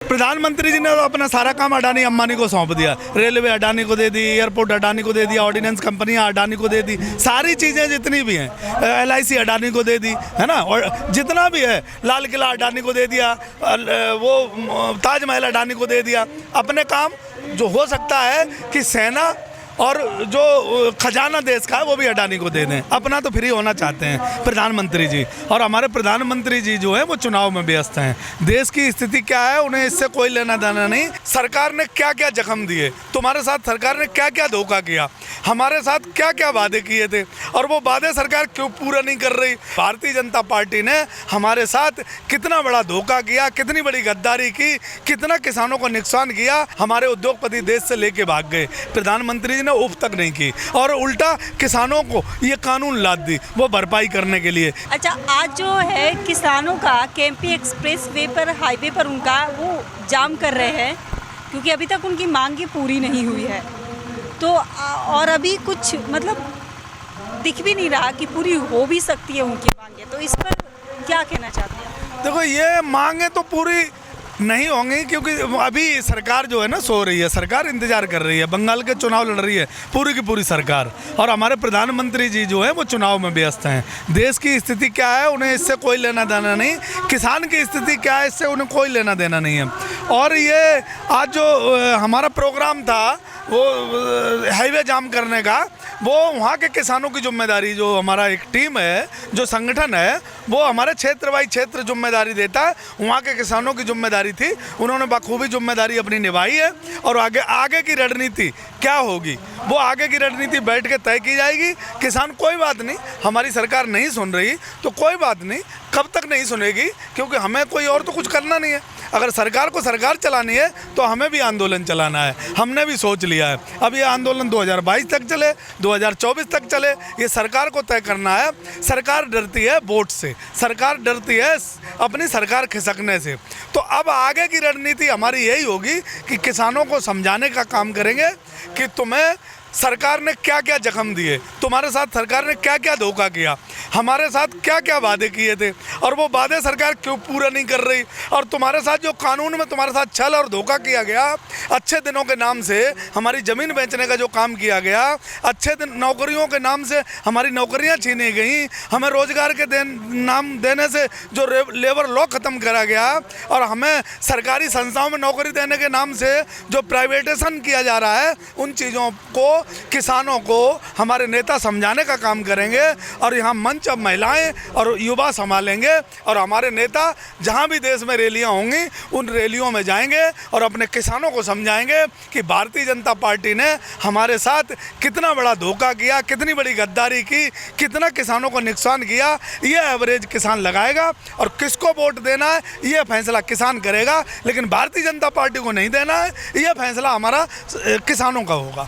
प्रधानमंत्री जी ने तो अपना सारा काम अडानी अंबानी को सौंप दिया। रेलवे अडानी को दे दी, एयरपोर्ट अडानी को दे दिया, ऑर्डिनेंस कंपनियां अडानी को दे दी, सारी चीज़ें जितनी भी हैं, LIC अडानी को दे दी, है ना। और जितना भी है, लाल किला अडानी को दे दिया, वो ताजमहल अडानी को दे दिया। अपने काम जो हो सकता है कि सेना और जो खजाना देश का है वो भी अडानी को दे दें। अपना तो फ्री होना चाहते हैं प्रधानमंत्री जी। और हमारे प्रधानमंत्री जी जो है वो चुनाव में व्यस्त हैं। देश की स्थिति क्या है उन्हें इससे कोई लेना देना नहीं। सरकार ने क्या क्या जख्म दिए, तुम्हारे साथ सरकार ने क्या क्या धोखा किया, हमारे साथ क्या क्या वादे किए थे, और वो वादे सरकार क्यों पूरा नहीं कर रही। भारतीय जनता पार्टी ने हमारे साथ कितना बड़ा धोखा किया, कितनी बड़ी गद्दारी की, कितना किसानों को नुकसान किया। हमारे उद्योगपति देश से लेके भाग गए। प्रधानमंत्री जी उफ तक नहीं की और उल्टा किसानों को ये कानून लाद दी वो भरपाई करने के लिए। अच्छा, आज जो है किसानों का केएमपी एक्सप्रेस वे पर, हाईवे पर उनका वो जाम कर रहे हैं क्योंकि अभी तक उनकी मांग पूरी नहीं हुई है। तो और अभी कुछ मतलब दिख भी नहीं रहा कि पूरी हो भी सकती है उनकी मांगे। तो इस पर क्या कहना चाहते हैं? देखो, ये मांगे तो पूरी नहीं होंगी क्योंकि अभी सरकार जो है ना सो रही है। सरकार इंतजार कर रही है, बंगाल के चुनाव लड़ रही है पूरी की पूरी सरकार। और हमारे प्रधानमंत्री जी जो है वो चुनाव में व्यस्त हैं। देश की स्थिति क्या है उन्हें इससे कोई लेना देना नहीं। किसान की स्थिति क्या है इससे उन्हें कोई लेना देना नहीं है। और ये आज जो हमारा प्रोग्राम था वो हाईवे जाम करने का, वो वहाँ के किसानों की जिम्मेदारी, जो हमारा एक टीम है, जो संगठन है, वो हमारे क्षेत्र वाई क्षेत्र जिम्मेदारी देता है। वहाँ के किसानों की जिम्मेदारी थी, उन्होंने बखूबी जिम्मेदारी अपनी निभाई है। और आगे की रणनीति क्या होगी वो आगे की रणनीति बैठ के तय की जाएगी। किसान कोई बात नहीं, हमारी सरकार नहीं सुन रही तो कोई बात नहीं, कब तक नहीं सुनेगी, क्योंकि हमें कोई और तो कुछ करना नहीं है। अगर सरकार को सरकार चलानी है तो हमें भी आंदोलन चलाना है। हमने भी सोच लिया है, अब ये आंदोलन 2022 तक चले, 2024 तक चले, ये सरकार को तय करना है। सरकार डरती है वोट से, सरकार डरती है अपनी सरकार खिसकने से। तो अब आगे की रणनीति हमारी यही होगी कि किसानों को समझाने का काम करेंगे कि तुम्हें सरकार ने क्या क्या जख्म दिए, तुम्हारे साथ सरकार ने क्या क्या धोखा किया, हमारे साथ क्या क्या वादे किए थे, और वो वादे सरकार क्यों पूरा नहीं कर रही। और तुम्हारे साथ जो कानून में तुम्हारे साथ छल और धोखा किया गया, अच्छे दिनों के नाम से हमारी ज़मीन बेचने का जो काम किया गया, अच्छे दिन नौकरियों के नाम से हमारी नौकरियां छीनी गई, हमें रोज़गार के नाम देने से जो लेबर लॉ ख़त्म करा गया, और हमें सरकारी संस्थाओं में नौकरी देने के नाम से जो प्राइवेटेशन किया जा रहा है, उन चीज़ों को किसानों को हमारे नेता समझाने का काम करेंगे। और यहाँ मंच अब महिलाएं और युवा संभालेंगे। और हमारे नेता जहाँ भी देश में रैलियाँ होंगी उन रैलियों में जाएंगे और अपने किसानों को समझाएंगे कि भारतीय जनता पार्टी ने हमारे साथ कितना बड़ा धोखा किया, कितनी बड़ी गद्दारी की, कितना किसानों को नुकसान किया। ये एवरेज किसान लगाएगा और किसको वोट देना है ये फैसला किसान करेगा, लेकिन भारतीय जनता पार्टी को नहीं देना है, ये फैसला हमारा किसानों का होगा।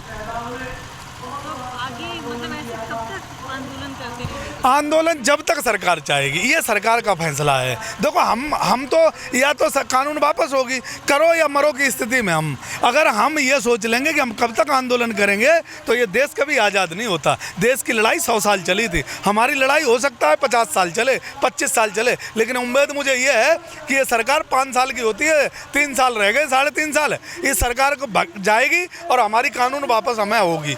आंदोलन जब तक सरकार चाहेगी, ये सरकार का फैसला है। देखो, हम तो या तो कानून वापस होगी, करो या मरो की स्थिति में हम अगर हम ये सोच लेंगे कि हम कब तक आंदोलन करेंगे तो ये देश कभी आज़ाद नहीं होता। देश की लड़ाई 100 साल चली थी, हमारी लड़ाई हो सकता है 50 साल चले, 25 साल चले, लेकिन उम्मीद मुझे ये है कि ये सरकार 5 साल की होती है, 3 साल रह गए, 3.5 साल है, इस सरकार को जाएगी और हमारी कानून वापस हमें होगी।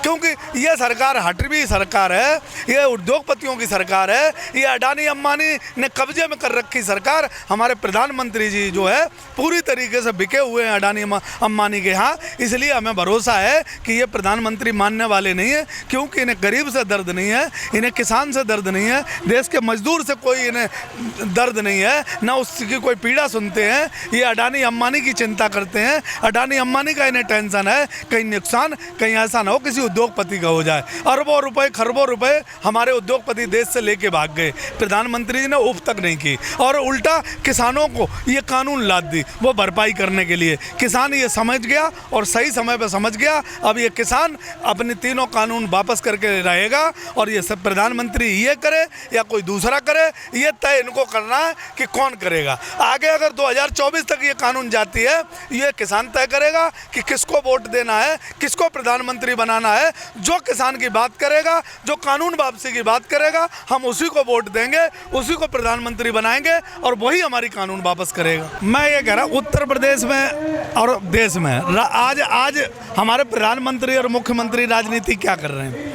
क्योंकि ये सरकार हटवी सरकार है, ये उद्योगपतियों की सरकार है, ये अडानी अंबानी ने कब्जे में कर रखी सरकार। हमारे प्रधानमंत्री जी जो है पूरी तरीके से बिके हुए हैं अडानी अंबानी के यहाँ। इसलिए हमें भरोसा है कि ये प्रधानमंत्री मानने वाले नहीं है, क्योंकि इन्हें गरीब से दर्द नहीं है, इन्हें किसान से दर्द नहीं है, देश के मजदूर से कोई इन्हें दर्द नहीं है, ना उसकी कोई पीड़ा सुनते हैं। ये अडानी अंबानी की चिंता करते हैं, अडानी अंबानी का इन्हें टेंशन है कहीं नुकसान, कहीं ऐसा ना हो किसी उद्योगपति का हो जाए। अरबों रुपए खरबों रुपए हमारे उद्योगपति देश से लेके भाग गए। प्रधानमंत्री जी ने उफ तक नहीं की और उल्टा किसानों को ये कानून लाद दी वो भरपाई करने के लिए। किसान ये समझ गया और सही समय पर समझ गया। अब ये किसान अपने तीनों कानून वापस करके रहेगा और ये सब प्रधानमंत्री ये करे या कोई दूसरा करे, ये तय इनको करना है कि कौन करेगा। आगे अगर 2024 तक ये कानून जाती है, ये किसान तय करेगा कि किसको वोट देना है, किसको प्रधानमंत्री बनाना है। है, जो किसान की बात करेगा, जो कानून वापसी की बात करेगा, हम उसी को वोट देंगे, उसी को प्रधानमंत्री बनाएंगे और वही हमारी कानून वापस करेगा। मैं ये कह रहा हूँ उत्तर प्रदेश में और देश में आज हमारे प्रधानमंत्री और मुख्यमंत्री राजनीति क्या कर रहे हैं।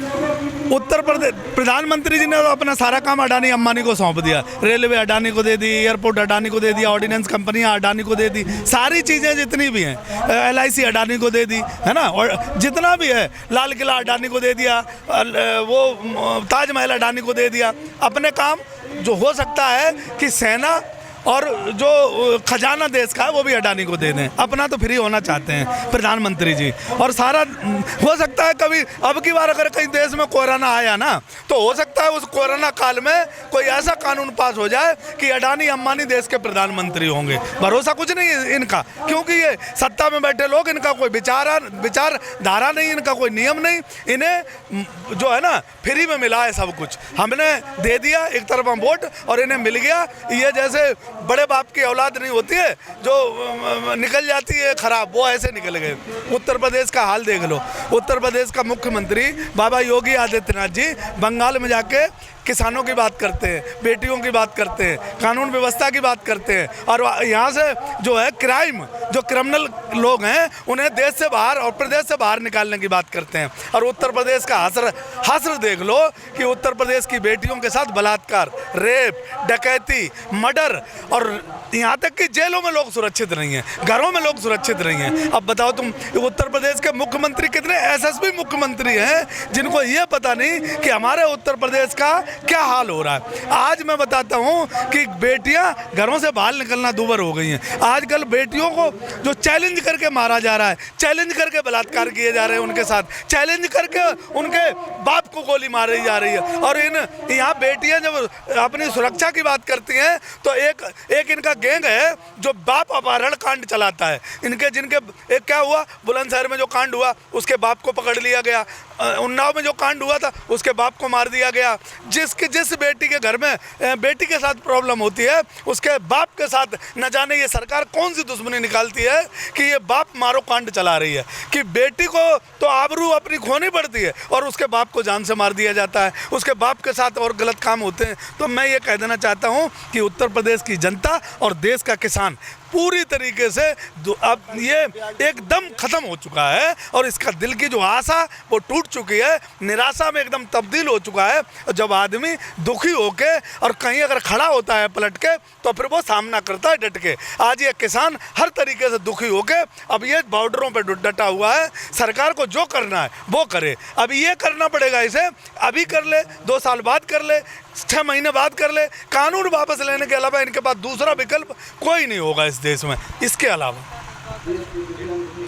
उत्तर प्रदेश प्रधानमंत्री जी ने तो अपना सारा काम अडानी अंबानी को सौंप दिया। रेलवे अडानी को दे दी, एयरपोर्ट अडानी को दे दिया, ऑर्डिनेंस कंपनियां अडानी को दे दी, सारी चीज़ें जितनी भी हैं, LIC अडानी को दे दी, है ना, और जितना भी है, लाल किला अडानी को दे दिया, वो ताजमहल अडानी को दे दिया। अपने काम जो हो सकता है कि सेना और जो खजाना देश का है वो भी अडानी को दे दें। अपना तो फ्री होना चाहते हैं प्रधानमंत्री जी, और सारा हो सकता है कभी अब की बार अगर कहीं देश में कोरोना आया ना, तो हो सकता है उस कोरोना काल में कोई ऐसा कानून पास हो जाए कि अडानी अंबानी देश के प्रधानमंत्री होंगे। भरोसा कुछ नहीं है इनका, क्योंकि ये सत्ता में बैठे लोग, इनका कोई विचारधारा नहीं, इनका कोई नियम नहीं, इन्हें जो है ना फ्री में मिला है सब कुछ। हमने दे दिया एक तरफ हम वोट और इन्हें मिल गया। ये जैसे बड़े बाप की औलाद नहीं होती है जो निकल जाती है खराब, वो ऐसे निकल गए। उत्तर प्रदेश का हाल देख लो। उत्तर प्रदेश का मुख्यमंत्री बाबा योगी आदित्यनाथ जी बंगाल में जाके किसानों की बात करते हैं, बेटियों की बात करते हैं, कानून व्यवस्था की बात करते हैं, और यहाँ से जो है जो क्रिमिनल लोग हैं उन्हें देश से बाहर और प्रदेश से बाहर निकालने की बात करते हैं। और उत्तर प्रदेश का हसर देख लो कि उत्तर प्रदेश की बेटियों के साथ बलात्कार, रेप, डकैती, मर्डर, और यहाँ तक कि जेलों में लोग सुरक्षित नहीं हैं, घरों में लोग सुरक्षित नहीं हैं। अब बताओ तुम, उत्तर प्रदेश के मुख्यमंत्री कितने SSB मुख्यमंत्री हैं जिनको ये पता नहीं कि हमारे उत्तर प्रदेश का क्या हाल हो रहा है। आज मैं बताता हूँ कि बेटियां घरों से बाहर निकलना दूभर हो गई हैं। आजकल बेटियों को जो चैलेंज करके मारा जा रहा है, चैलेंज करके बलात्कार किए जा रहे हैं उनके साथ, चैलेंज करके उनके बाप को गोली मारी जा रही है। और यहाँ बेटियां जब अपनी सुरक्षा की बात करती हैं तो एक इनका गैंग है जो बाप अपहरण कांड चलाता है। जिनके एक क्या हुआ, बुलंदशहर में जो कांड हुआ उसके बाप को पकड़ लिया गया, उन्नाव में जो कांड हुआ था उसके बाप को मार दिया गया। जिस बेटी के घर में बेटी के साथ प्रॉब्लम होती है उसके बाप के साथ न जाने ये सरकार कौन सी दुश्मनी निकालती है कि ये बाप मारो कांड चला रही है, कि बेटी को तो आबरू अपनी खोनी पड़ती है और उसके बाप को जान से मार दिया जाता है, उसके बाप के साथ और गलत काम होते हैं। तो मैं ये कह देना चाहता हूँ कि उत्तर प्रदेश की जनता और देश का किसान पूरी तरीके से अब ये एकदम ख़त्म हो चुका है और इसका दिल की जो आशा वो टूट चुकी है, निराशा में एकदम तब्दील हो चुका है। जब आदमी दुखी होके और कहीं अगर खड़ा होता है पलट के तो फिर वो सामना करता है डट के। आज ये किसान हर तरीके से दुखी होके अब ये बॉर्डरों पे डटा हुआ है। सरकार को जो करना है वो करे, अब ये करना पड़ेगा इसे, अभी कर ले, 2 साल बाद कर ले, 6 महीने बाद कर ले। कानून वापस लेने के अलावा इनके पास दूसरा विकल्प कोई नहीं होगा इस देश में इसके अलावा।